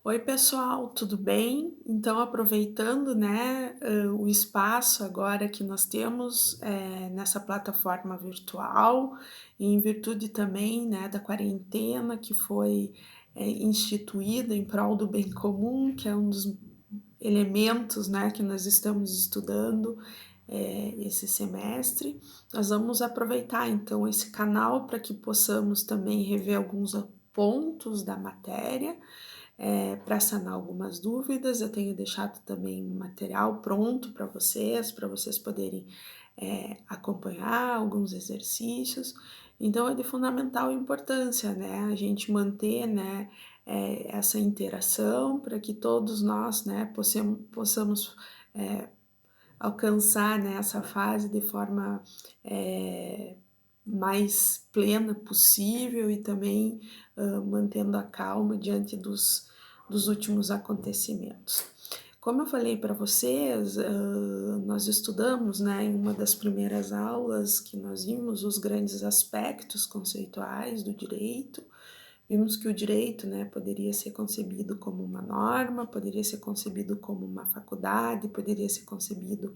Oi pessoal, tudo bem? Então aproveitando, né, o espaço agora que nós temos, nessa plataforma virtual, e em virtude também, né, da quarentena que foi, instituída em prol do bem comum, que é um dos elementos, né, que nós estamos estudando, esse semestre, nós vamos aproveitar então esse canal para que possamos também rever alguns pontos da matéria, para sanar algumas dúvidas. Eu tenho deixado também um material pronto para vocês poderem, acompanhar alguns exercícios. Então é de fundamental importância, né, a gente manter, né, essa interação para que todos nós, né, possamos, eh, alcançar, né, essa fase de forma, eh, mais plena possível e também, mantendo a calma diante dos últimos acontecimentos. Como eu falei para vocês, nós estudamos, né, em uma das primeiras aulas que nós vimos os grandes aspectos conceituais do direito. Vimos que o direito, né, poderia ser concebido como uma norma, poderia ser concebido como uma faculdade, poderia ser concebido,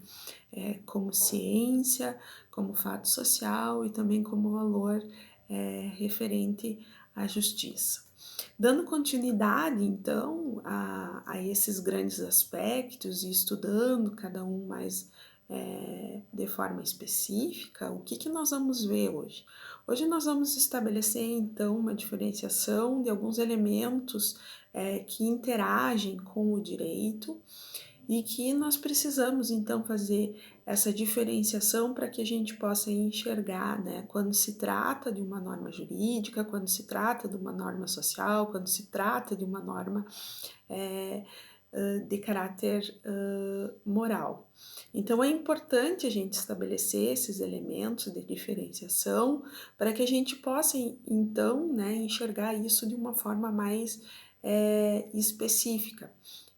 como ciência, como fato social e também como valor, referente à justiça. Dando continuidade, então, a esses grandes aspectos e estudando cada um mais, de forma específica, o que nós vamos ver hoje? Hoje nós vamos estabelecer, então, uma diferenciação de alguns elementos, que interagem com o direito e que nós precisamos, então, fazer essa diferenciação para que a gente possa enxergar, né, quando se trata de uma norma jurídica, quando se trata de uma norma social, quando se trata de uma norma, eh, de caráter, moral. Então é importante a gente estabelecer esses elementos de diferenciação para que a gente possa então, né, enxergar isso de uma forma mais, específica.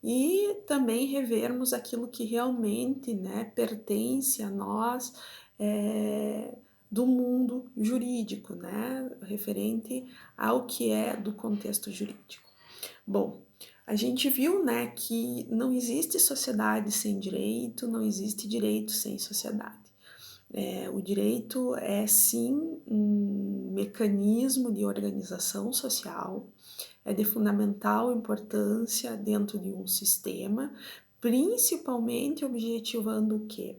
E também revermos aquilo que realmente, né, pertence a nós, do mundo jurídico, né, referente ao que é do contexto jurídico. Bom, a gente viu, né, que não existe sociedade sem direito, não existe direito sem sociedade. O direito é sim um mecanismo de organização social, é de fundamental importância dentro de um sistema, principalmente objetivando o quê?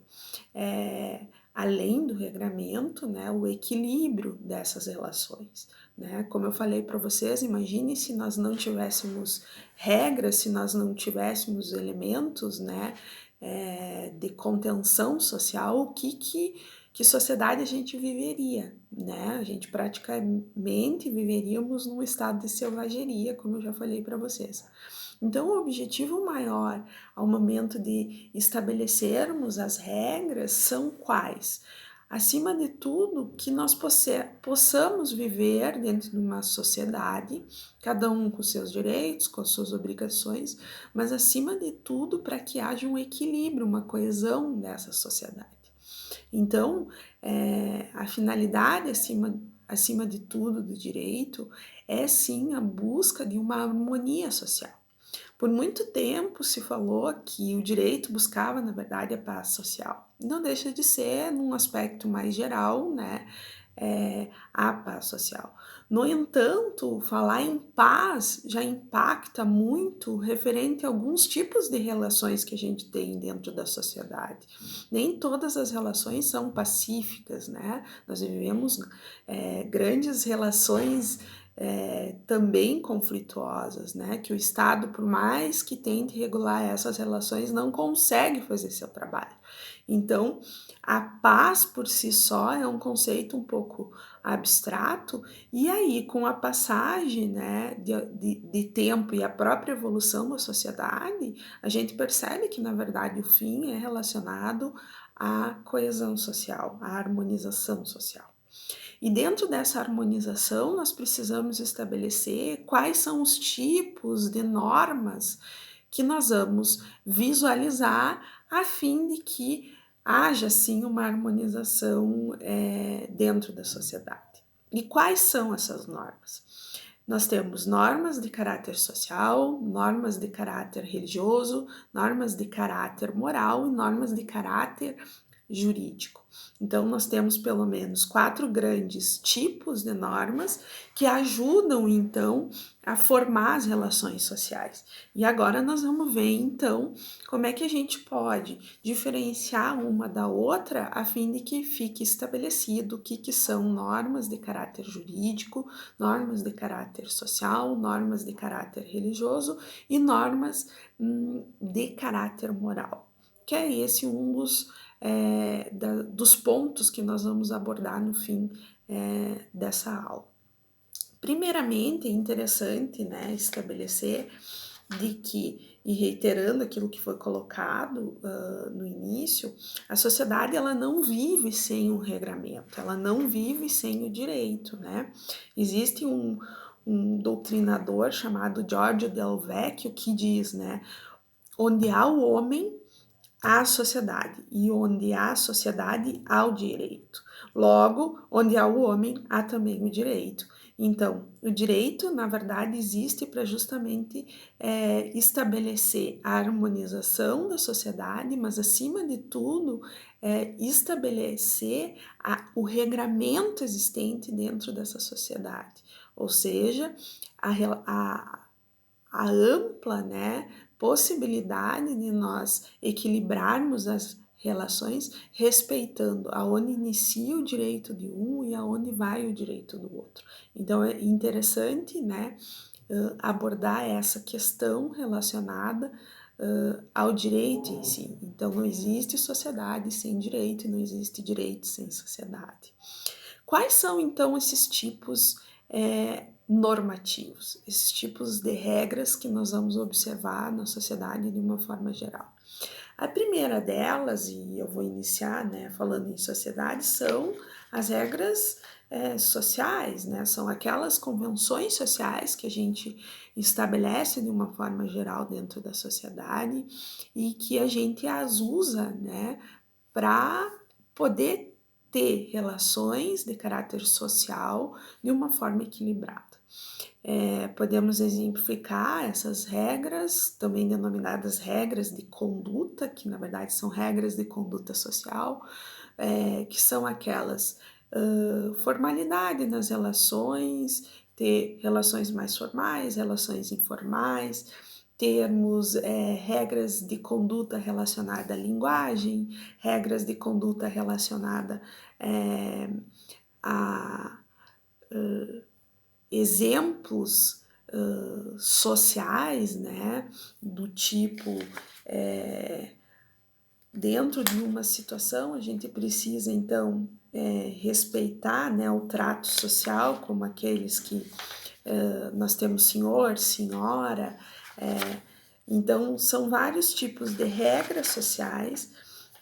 Além do regramento, né, o equilíbrio dessas relações, né? Como eu falei para vocês, imagine se nós não tivéssemos regras, se nós não tivéssemos elementos, né, de contenção social, que sociedade a gente viveria, né? A gente praticamente viveríamos num estado de selvageria, como eu já falei para vocês. Então, o objetivo maior ao momento de estabelecermos as regras são quais? Acima de tudo, que nós possamos viver dentro de uma sociedade, cada um com seus direitos, com as suas obrigações, mas acima de tudo, para que haja um equilíbrio, uma coesão dessa sociedade. Então, a finalidade acima de tudo do direito é sim a busca de uma harmonia social. Por muito tempo se falou que o direito buscava, na verdade, a paz social. Não deixa de ser, num aspecto mais geral, né, a paz social. No entanto, falar em paz já impacta muito referente a alguns tipos de relações que a gente tem dentro da sociedade. Nem todas as relações são pacíficas, né? Nós vivemos grandes relações também conflituosas, né? Que o Estado, por mais que tente regular essas relações, não consegue fazer seu trabalho. Então, a paz por si só é um conceito um pouco abstrato, e aí, com a passagem, né, de tempo e a própria evolução da sociedade, a gente percebe que, na verdade, o fim é relacionado à coesão social, à harmonização social. E dentro dessa harmonização, nós precisamos estabelecer quais são os tipos de normas que nós vamos visualizar a fim de que haja sim uma harmonização dentro da sociedade. E quais são essas normas? nós temos normas de caráter social, normas de caráter religioso, normas de caráter moral e normas de caráter jurídico. Então, nós temos pelo menos 4 grandes tipos de normas que ajudam, então, a formar as relações sociais. E agora nós vamos ver, então, como é que a gente pode diferenciar uma da outra a fim de que fique estabelecido o que são normas de caráter jurídico, normas de caráter social, normas de caráter religioso e normas de caráter moral. Que é esse um dos pontos que nós vamos abordar no fim dessa aula. Primeiramente, é interessante, né, estabelecer de que, e reiterando aquilo que foi colocado no início, a sociedade ela não vive sem um regramento, ela não vive sem o direito, né? Existe um doutrinador chamado Giorgio Del Vecchio que diz, né, onde há o homem, há a sociedade, e onde há a sociedade, há o direito. Logo, onde há o homem, há também o direito. Então, o direito, na verdade, existe para justamente estabelecer a harmonização da sociedade, mas, acima de tudo, estabelecer o regramento existente dentro dessa sociedade. Ou seja, a ampla, né, possibilidade de nós equilibrarmos as relações respeitando aonde inicia o direito de um e aonde vai o direito do outro. Então é interessante, né, abordar essa questão relacionada ao direito em si. Então não existe sociedade sem direito e não existe direito sem sociedade. Quais são então esses tipos normativos, esses tipos de regras que nós vamos observar na sociedade de uma forma geral? A primeira delas, e eu vou iniciar, né, falando em sociedade, são as regras sociais, né, são aquelas convenções sociais que a gente estabelece de uma forma geral dentro da sociedade e que a gente as usa, né, para poder ter relações de caráter social de uma forma equilibrada. Podemos exemplificar essas regras, também denominadas regras de conduta, que na verdade são regras de conduta social, que são aquelas formalidade nas relações, ter relações mais formais, relações informais, termos regras de conduta relacionada à linguagem, regras de conduta relacionada a exemplos sociais, né, do tipo dentro de uma situação a gente precisa então respeitar, né, o trato social, como aqueles que nós temos senhor, senhora, então são vários tipos de regras sociais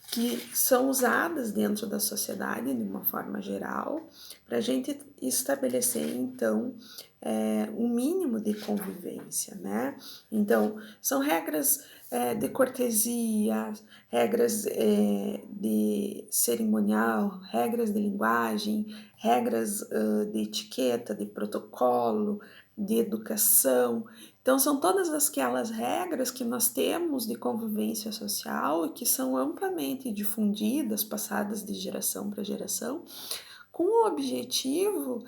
que são usadas dentro da sociedade de uma forma geral para a gente estabelecer então um mínimo de convivência, né? Então são regras de cortesia, regras de cerimonial, regras de linguagem, regras de etiqueta, de protocolo, de educação. Então, são todas aquelas regras que nós temos de convivência social e que são amplamente difundidas, passadas de geração para geração, com o objetivo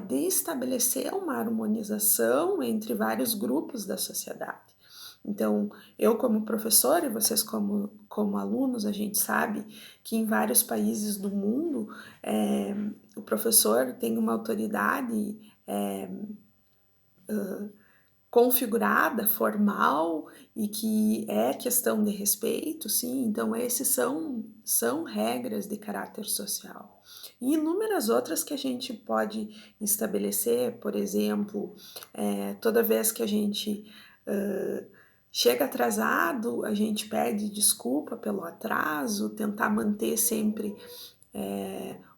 de estabelecer uma harmonização entre vários grupos da sociedade. Então, eu como professor e vocês como alunos, a gente sabe que em vários países do mundo o professor tem uma autoridade configurada, formal e que é questão de respeito, sim, então esses são regras de caráter social. E inúmeras outras que a gente pode estabelecer, por exemplo, toda vez que a gente chega atrasado, a gente pede desculpa pelo atraso, tentar manter sempre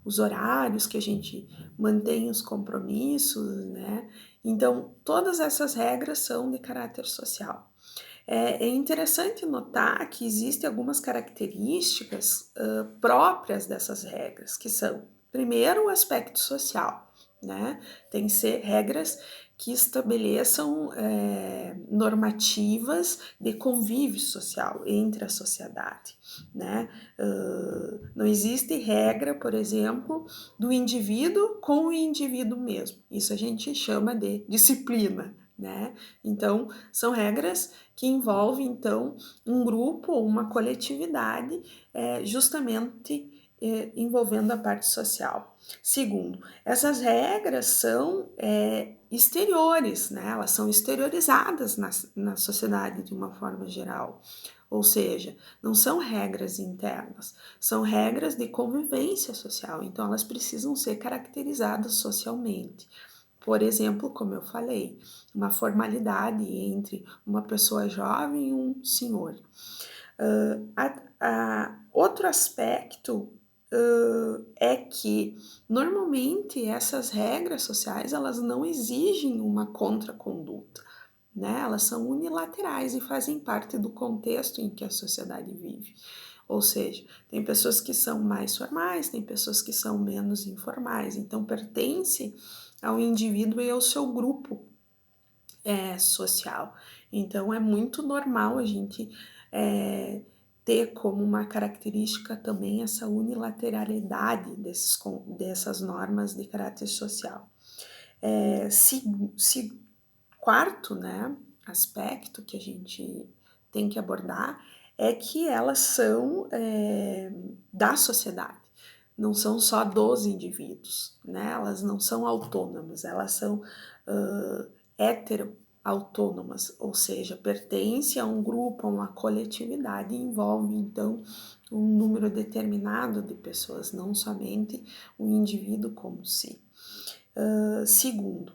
os horários, que a gente mantém os compromissos, né? Então, todas essas regras são de caráter social. É interessante notar que existem algumas características próprias dessas regras, que são, primeiro, o aspecto social, né? Tem que ser regras que estabeleçam normativas de convívio social entre a sociedade, né? Não existe regra, por exemplo, do indivíduo com o indivíduo mesmo. Isso a gente chama de disciplina, né? Então, são regras que envolvem, então, um grupo ou uma coletividade, justamente envolvendo a parte social. Segundo, essas regras são exteriores, né? Elas são exteriorizadas na sociedade de uma forma geral. Ou seja, não são regras internas, são regras de convivência social, então elas precisam ser caracterizadas socialmente. Por exemplo, como eu falei, uma formalidade entre uma pessoa jovem e um senhor. Outro aspecto é que normalmente essas regras sociais elas não exigem uma contraconduta, né? Elas são unilaterais e fazem parte do contexto em que a sociedade vive. Ou seja, tem pessoas que são mais formais, tem pessoas que são menos informais, então pertence ao indivíduo e ao seu grupo social. Então é muito normal a gente ter como uma característica também essa unilateralidade dessas normas de caráter social. Quarto, né, aspecto que a gente tem que abordar é que elas são da sociedade, não são só dos indivíduos, né? Elas não são autônomas, elas são hetero-autônomas, ou seja, pertence a um grupo, a uma coletividade e envolve, então, um número determinado de pessoas, não somente o indivíduo como si. Segundo,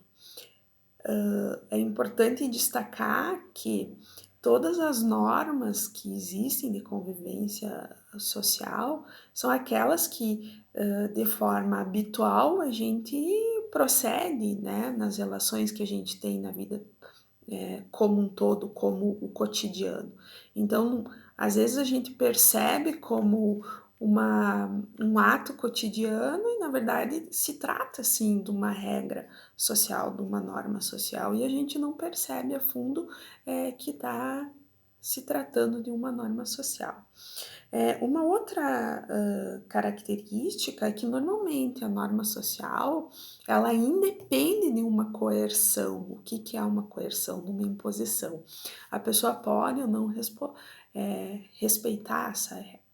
é importante destacar que todas as normas que existem de convivência social são aquelas que, de forma habitual, a gente procede, né, nas relações que a gente tem na vida como um todo, como o cotidiano. Então, às vezes a gente percebe como um ato cotidiano e, na verdade, se trata, sim, de uma regra social, de uma norma social, e a gente não percebe a fundo que está se tratando de uma norma social. Uma outra característica é que normalmente a norma social ela independe de uma coerção. O que é uma coerção? De uma imposição. A pessoa pode ou não respeitar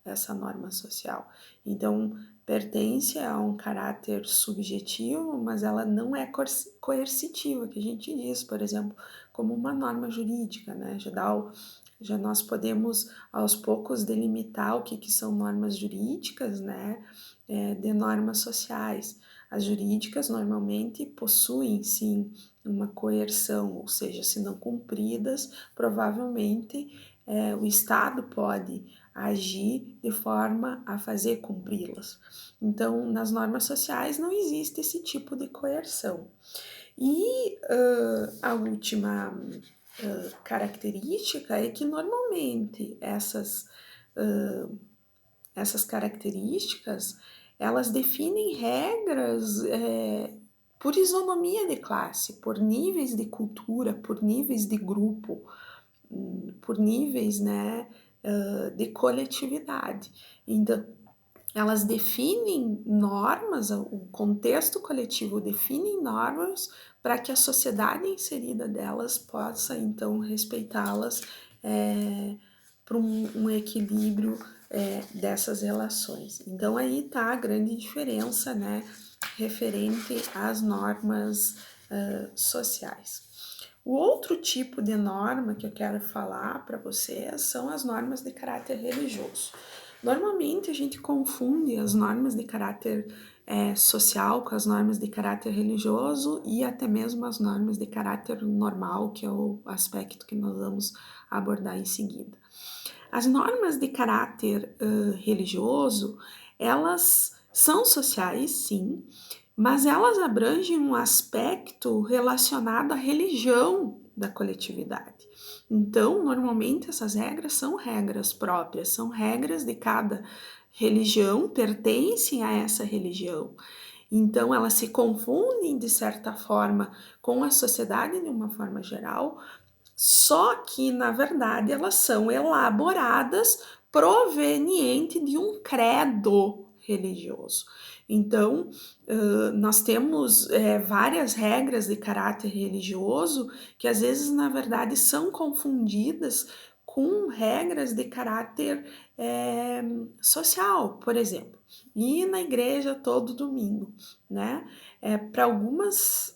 essa norma social. Então, pertence a um caráter subjetivo, mas ela não é coercitiva, que a gente diz, por exemplo, como uma norma jurídica, né? Já nós podemos aos poucos delimitar o que são normas jurídicas, né, de normas sociais. As jurídicas normalmente possuem, sim, uma coerção, ou seja, se não cumpridas, provavelmente o Estado pode agir de forma a fazer cumpri-las. Então, nas normas sociais não existe esse tipo de coerção. E a última característica é que normalmente essas características elas definem regras por isonomia de classe, por níveis de cultura, por níveis de grupo, por níveis, né, de coletividade. Então, elas definem normas, o contexto coletivo define normas para que a sociedade inserida delas possa, então, respeitá-las para um equilíbrio dessas relações. Então, aí está a grande diferença, né, referente às normas sociais. O outro tipo de norma que eu quero falar para vocês são as normas de caráter religioso. Normalmente a gente confunde as normas de caráter social com as normas de caráter religioso e até mesmo as normas de caráter normal, que é o aspecto que nós vamos abordar em seguida. As normas de caráter religioso, elas são sociais, sim, mas elas abrangem um aspecto relacionado à religião da coletividade. Então, normalmente essas regras são regras próprias, são regras de cada religião, pertencem a essa religião. Então elas se confundem de certa forma com a sociedade de uma forma geral, só que na verdade elas são elaboradas proveniente de um credo religioso. Então, nós temos, várias regras de caráter religioso que às vezes, na verdade, são confundidas com regras de caráter, eh, social, por exemplo, ir na igreja todo domingo, né. Para algumas,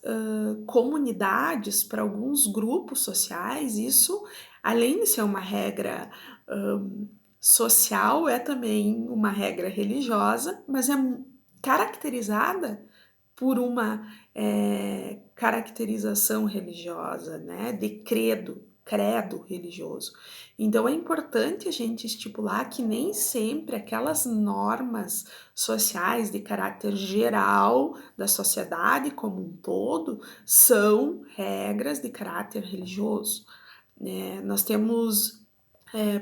comunidades, para alguns grupos sociais, isso, além de ser uma regra, hã, social, é também uma regra religiosa, mas é caracterizada por uma, caracterização religiosa, né, de credo religioso. Então é importante a gente estipular que nem sempre aquelas normas sociais de caráter geral da sociedade como um todo são regras de caráter religioso, né. Nós temos,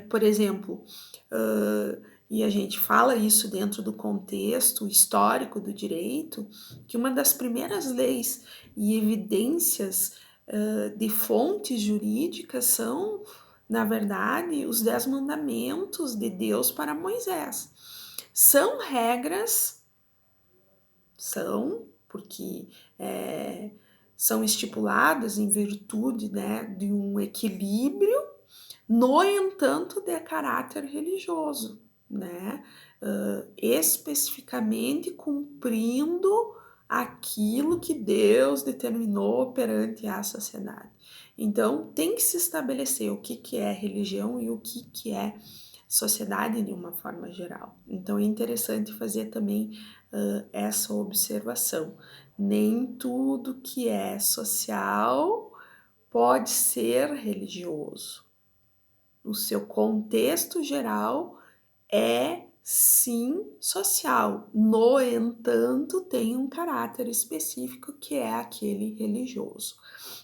por exemplo, hã, e a gente fala isso dentro do contexto histórico do direito, que uma das primeiras leis e evidências, de fontes jurídicas são, na verdade, os 10 mandamentos de Deus para Moisés. São regras, são, porque, eh, são estipuladas em virtude, né, de um equilíbrio, no entanto, de caráter religioso, né, especificamente cumprindo aquilo que Deus determinou perante a sociedade. Então, tem que se estabelecer o que que é religião e o que é sociedade de uma forma geral. Então, é interessante fazer também, essa observação. Nem tudo que é social pode ser religioso. O seu contexto geral é sim social, no entanto, tem um caráter específico que é aquele religioso.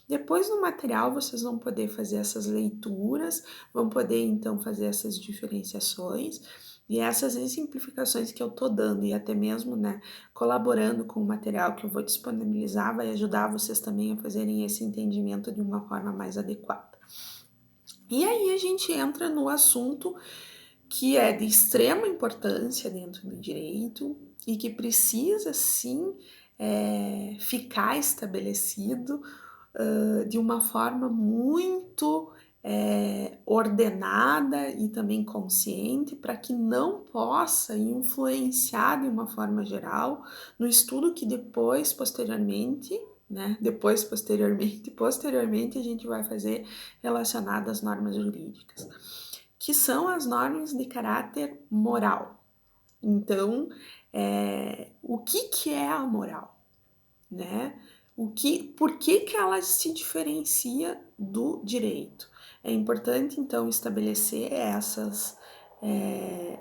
Depois no material vocês vão poder fazer essas leituras, vão poder então fazer essas diferenciações e essas exemplificações que eu tô dando e até mesmo, né, colaborando com o material que eu vou disponibilizar, vai ajudar vocês também a fazerem esse entendimento de uma forma mais adequada. E aí a gente entra no assunto que é de extrema importância dentro do direito e que precisa sim, ficar estabelecido, de uma forma muito, ordenada e também consciente, para que não possa influenciar de uma forma geral no estudo que depois, posteriormente, né, posteriormente a gente vai fazer relacionado às normas jurídicas, que são as normas de caráter moral. Então, o que que é a moral, né? Por que que ela se diferencia do direito? É importante, então, estabelecer essas,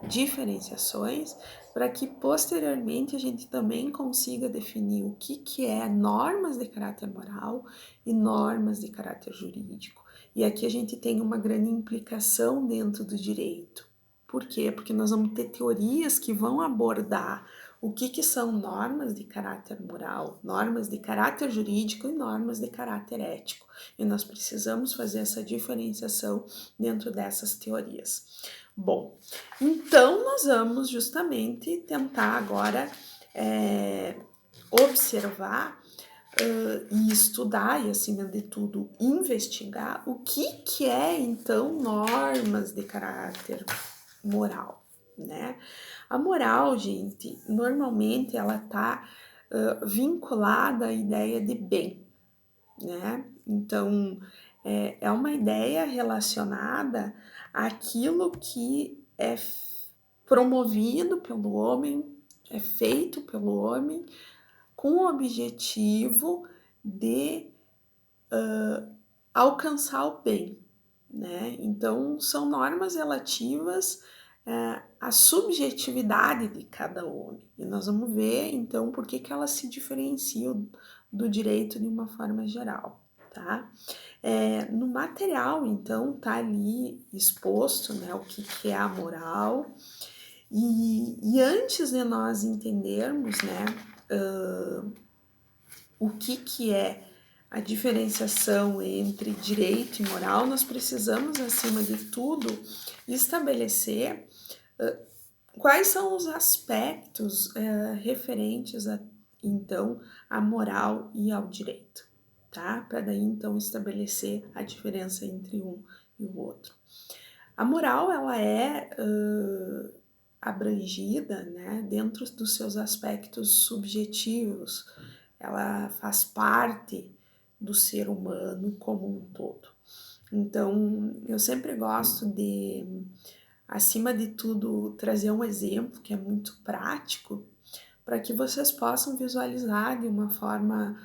diferenciações para que posteriormente a gente também consiga definir o que é normas de caráter moral e normas de caráter jurídico. E aqui a gente tem uma grande implicação dentro do direito. Por quê? Porque nós vamos ter teorias que vão abordar o que são normas de caráter moral, normas de caráter jurídico e normas de caráter ético. E nós precisamos fazer essa diferenciação dentro dessas teorias. Bom, então nós vamos justamente tentar agora observar e estudar e, acima de tudo, investigar o que é, então, normas de caráter moral, né? A moral, gente, normalmente ela tá vinculada à ideia de bem, né? Então, é uma ideia relacionada àquilo que é promovido pelo homem, é feito pelo homem, com o objetivo de alcançar o bem, né? Então, são normas relativas à subjetividade de cada homem. E nós vamos ver, então, por que que elas se diferenciam do direito de uma forma geral, tá? No material, então, tá ali exposto, né, o que é a moral. E antes de nós entendermos, né, o que é a diferenciação entre direito e moral, nós precisamos, acima de tudo, estabelecer quais são os aspectos referentes então, à moral e ao direito, tá? Para daí, então, estabelecer a diferença entre um e o outro. A moral, ela é abrangida, né, dentro dos seus aspectos subjetivos, ela faz parte do ser humano como um todo. Então, eu sempre gosto de, acima de tudo, trazer um exemplo que é muito prático, para que vocês possam visualizar de uma forma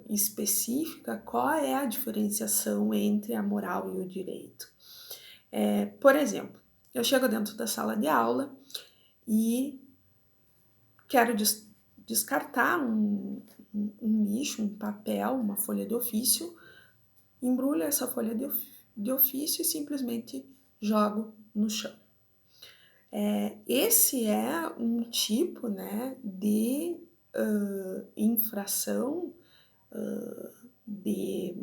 específica qual é a diferenciação entre a moral e o direito. Por exemplo, eu chego dentro da sala de aula e quero descartar um lixo, um papel, uma folha de ofício, embrulho essa folha de ofício e simplesmente jogo no chão. Esse é um tipo, né, de infração, de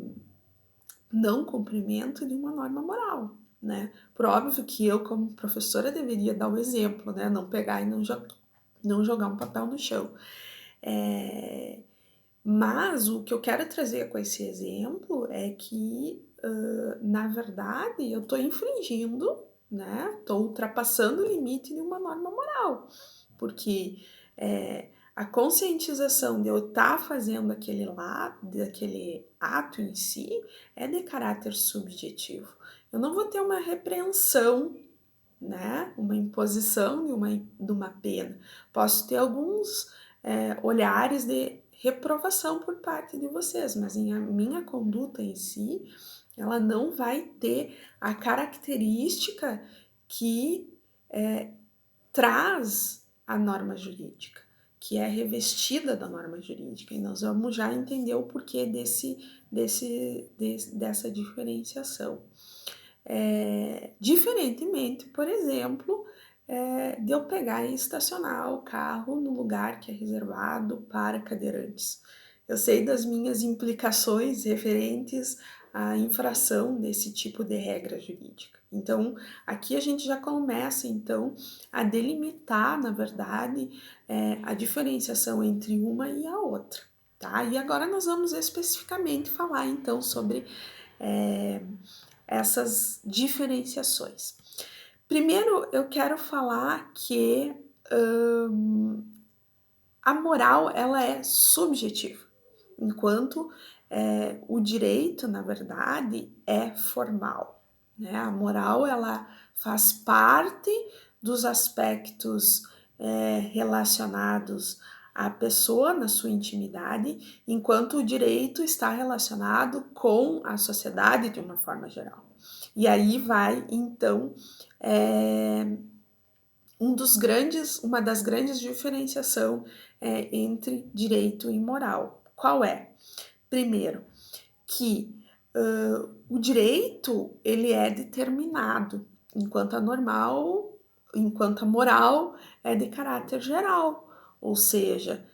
não cumprimento de uma norma moral, né? Por óbvio que eu, como professora, deveria dar o exemplo, né? Não pegar e não jogar um papel no chão. Mas o que eu quero trazer com esse exemplo é que, na verdade, eu estou infringindo, né? Estou ultrapassando o limite de uma norma moral, porque a conscientização de eu estar fazendo aquele ato em si é de caráter subjetivo. Eu não vou ter uma repreensão, né? Uma imposição de uma pena. Posso ter alguns olhares de reprovação por parte de vocês, mas a minha conduta em si, ela não vai ter a característica que traz a norma jurídica, que é revestida da norma jurídica. E nós vamos já entender o porquê dessa diferenciação. Diferentemente, por exemplo, de eu pegar e estacionar o carro no lugar que é reservado para cadeirantes. Eu sei das minhas implicações referentes à infração desse tipo de regra jurídica. Então, aqui a gente já começa, então, a delimitar, na verdade, a diferenciação entre uma e a outra, tá? E agora nós vamos especificamente falar, então, sobre essas diferenciações. Primeiro, eu quero falar que a moral ela é subjetiva, enquanto o direito, na verdade, é formal. Né? A moral ela faz parte dos aspectos relacionados à pessoa na sua intimidade, enquanto o direito está relacionado com a sociedade de uma forma geral. E aí vai, então, uma das grandes diferenciações entre direito e moral. Qual é? Primeiro, que o direito ele é determinado, enquanto a moral é de caráter geral, ou seja,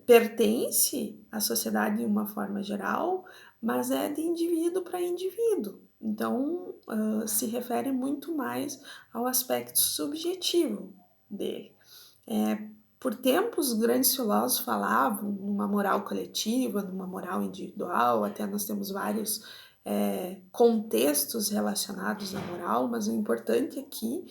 pertence à sociedade de uma forma geral, mas é de indivíduo para indivíduo. Então, se refere muito mais ao aspecto subjetivo dele. Por tempos, grandes filósofos falavam numa moral coletiva, numa moral individual, até nós temos vários contextos relacionados à moral, mas o importante aqui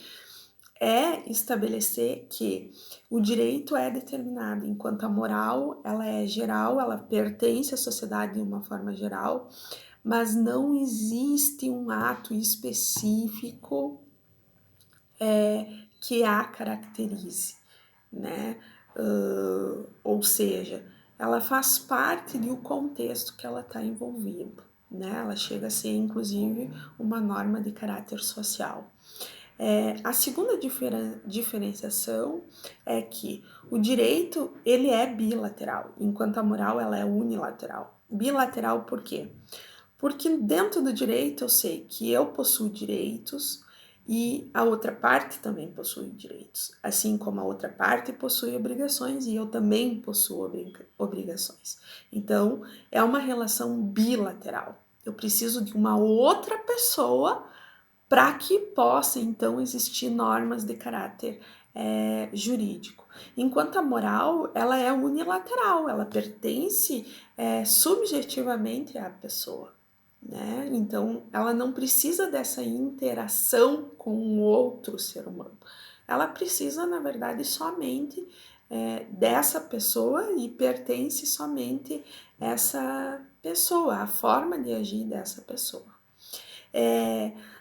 é estabelecer que o direito é determinado, enquanto a moral ela é geral, ela pertence à sociedade de uma forma geral, mas não existe um ato específico que a caracterize, né? Ou seja, ela faz parte do contexto que ela está envolvida, né? Ela chega a ser, inclusive, uma norma de caráter social. A segunda diferenciação é que o direito ele é bilateral, enquanto a moral ela é unilateral. Bilateral por quê? Porque dentro do direito eu sei que eu possuo direitos e a outra parte também possui direitos, assim como a outra parte possui obrigações e eu também possuo obrigações. Então, é uma relação bilateral. Eu preciso de uma outra pessoa para que possa, então, existir normas de caráter jurídico. Enquanto a moral, ela é unilateral, ela pertence subjetivamente à pessoa. Né? Então, ela não precisa dessa interação com um outro ser humano. Ela precisa, na verdade, somente dessa pessoa e pertence somente essa pessoa, a forma de agir dessa pessoa.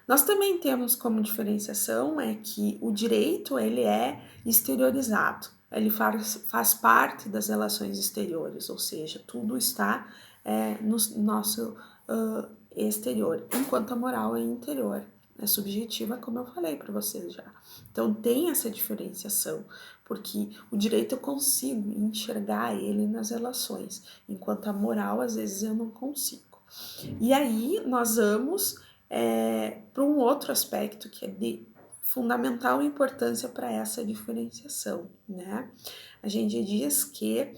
Nós também temos como diferenciação que o direito ele é exteriorizado, ele faz parte das relações exteriores, ou seja, tudo está no nosso exterior, enquanto a moral é interior, é subjetiva, como eu falei para vocês já. Então tem essa diferenciação, porque o direito eu consigo enxergar ele nas relações, enquanto a moral às vezes eu não consigo. E aí nós vamos para um outro aspecto que é de fundamental importância para essa diferenciação, né? A gente diz que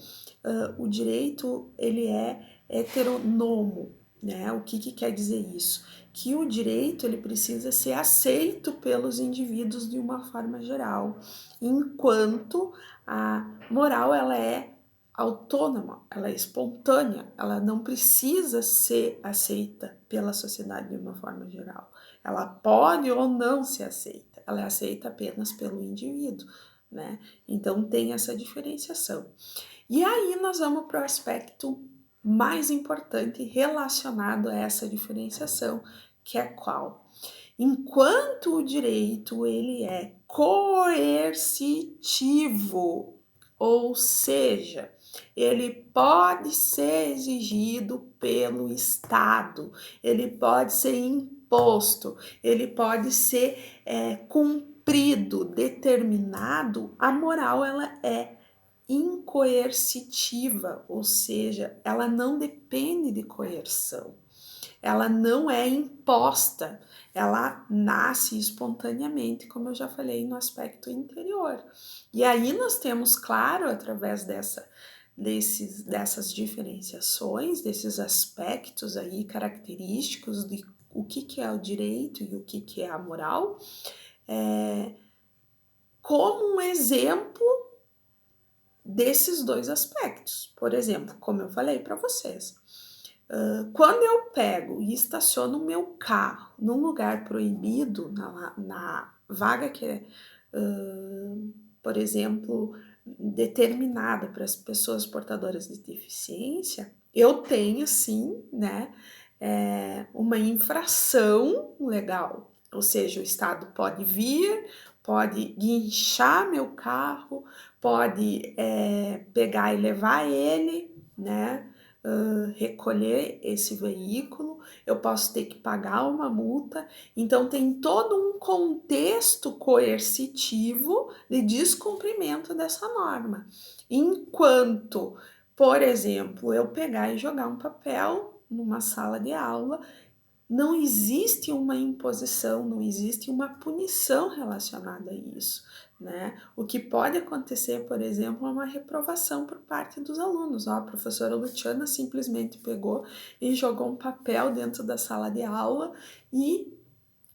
o direito ele é heteronomo, né? O que quer dizer isso? Que o direito ele precisa ser aceito pelos indivíduos de uma forma geral, enquanto a moral ela é autônoma, ela é espontânea, ela não precisa ser aceita pela sociedade de uma forma geral. Ela pode ou não ser aceita, ela é aceita apenas pelo indivíduo, né? Então tem essa diferenciação. E aí nós vamos para o aspecto mais importante relacionado a essa diferenciação, que é qual? Enquanto o direito ele é coercitivo, ou seja, ele pode ser exigido pelo Estado, ele pode ser imposto, ele pode ser cumprido, determinado, a moral ela é incoercitiva, ou seja, ela não depende de coerção, ela não é imposta, ela nasce espontaneamente, como eu já falei no aspecto interior. E aí nós temos, claro, através dessas diferenciações, desses aspectos aí característicos de o que é o direito e o que é a moral, como um exemplo desses dois aspectos. Por exemplo, como eu falei para vocês, quando eu pego e estaciono o meu carro num lugar proibido, na vaga que é, por exemplo, determinada para as pessoas portadoras de deficiência, eu tenho sim, né, uma infração legal. Ou seja, o Estado pode vir, pode guinchar meu carro, pode pegar e levar ele, né? Recolher esse veículo, eu posso ter que pagar uma multa, então tem todo um contexto coercitivo de descumprimento dessa norma. Enquanto, por exemplo, eu pegar e jogar um papel numa sala de aula, não existe uma imposição, não existe uma punição relacionada a isso, né? O que pode acontecer, por exemplo, é uma reprovação por parte dos alunos. A professora Luciana simplesmente pegou e jogou um papel dentro da sala de aula e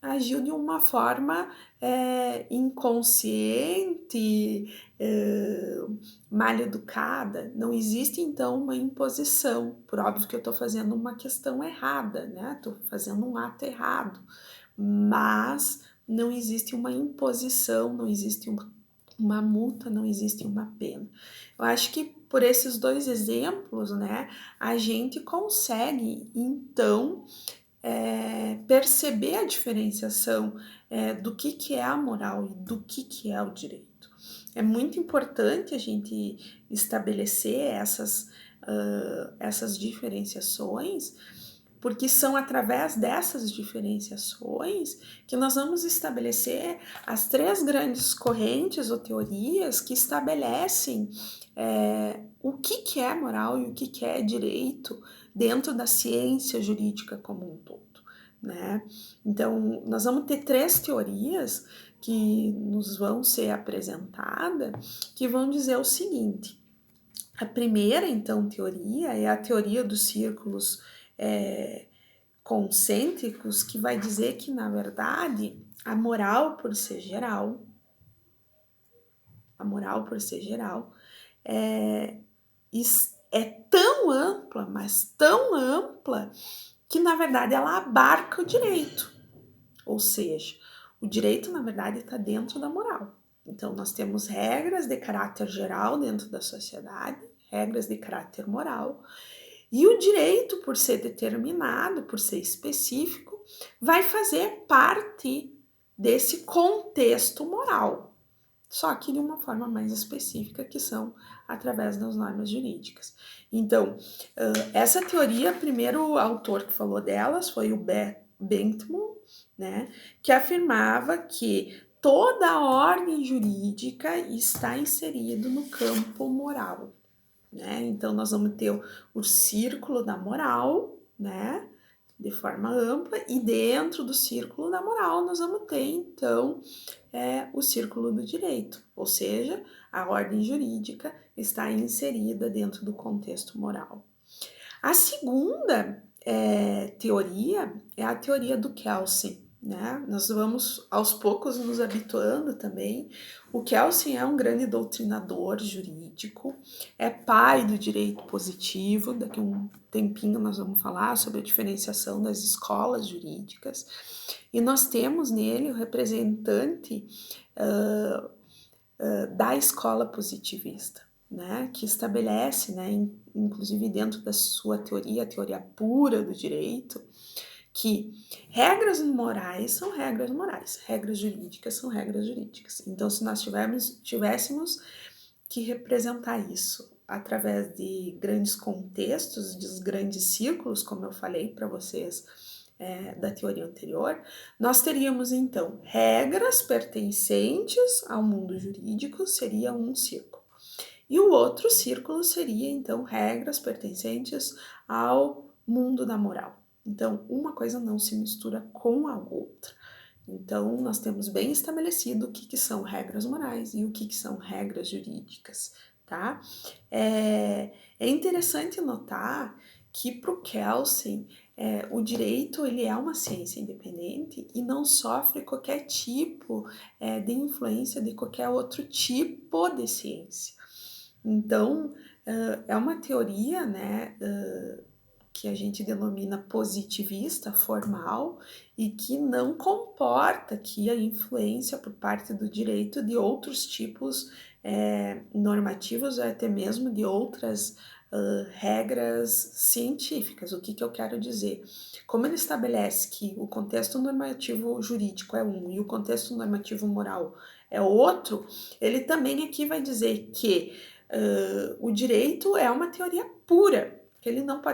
agiu de uma forma inconsciente, mal educada. Não existe, então, uma imposição. Por óbvio que eu estou fazendo uma questão errada, né? Estou fazendo um ato errado. Mas não existe uma imposição, não existe uma multa, não existe uma pena. Eu acho que por esses dois exemplos, né, a gente consegue, então, perceber a diferenciação do que é a moral e do que é o direito. É muito importante a gente estabelecer essas diferenciações, porque são através dessas diferenciações que nós vamos estabelecer as três grandes correntes ou teorias que estabelecem o que é moral e o que é direito dentro da ciência jurídica como um todo. né. Então, nós vamos ter 3 teorias que nos vão ser apresentadas, que vão dizer o seguinte: a primeira, então, teoria é a teoria dos círculos, concêntricos, que vai dizer que, na verdade, a moral por ser geral, a moral por ser geral, é, é tão ampla, mas tão ampla, que na verdade ela abarca o direito. Ou seja, o direito, na verdade, está dentro da moral. Então, nós temos regras de caráter geral dentro da sociedade, regras de caráter moral, e o direito, por ser determinado, por ser específico, vai fazer parte desse contexto moral, só que de uma forma mais específica, que são através das normas jurídicas. Então, essa teoria, o primeiro autor que falou delas foi o Bentham, né, que afirmava que toda a ordem jurídica está inserida no campo moral, né? Então, nós vamos ter o círculo da moral, né, de forma ampla, e dentro do círculo da moral nós vamos ter, então, o círculo do direito, ou seja, a ordem jurídica está inserida dentro do contexto moral. A segunda teoria é a teoria do Kelsen, né? Nós vamos aos poucos nos habituando também. O Kelsen é um grande doutrinador jurídico, é pai do direito positivo. Daqui a um tempinho nós vamos falar sobre a diferenciação das escolas jurídicas. E nós temos nele o representante da escola positivista, né, que estabelece, né, inclusive dentro da sua teoria, a teoria pura do direito, que regras morais são regras morais, regras jurídicas são regras jurídicas. Então, se nós tivéssemos que representar isso através de grandes contextos, de grandes círculos, como eu falei para vocês da teoria anterior, nós teríamos então regras pertencentes ao mundo jurídico, seria um círculo. E o outro círculo seria então regras pertencentes ao mundo da moral. Então, uma coisa não se mistura com a outra. Então, nós temos bem estabelecido o que são regras morais e o que são regras jurídicas, tá? É interessante notar que para o Kelsen, o direito ele é uma ciência independente e não sofre qualquer tipo de influência de qualquer outro tipo de ciência. Então, é uma teoria, né, que a gente denomina positivista, formal, e que não comporta aqui a influência por parte do direito de outros tipos normativos ou até mesmo de outras regras científicas. O que eu quero dizer? Como ele estabelece que o contexto normativo jurídico é um e o contexto normativo moral é outro, ele também aqui vai dizer que o direito é uma teoria pura, que ele não pode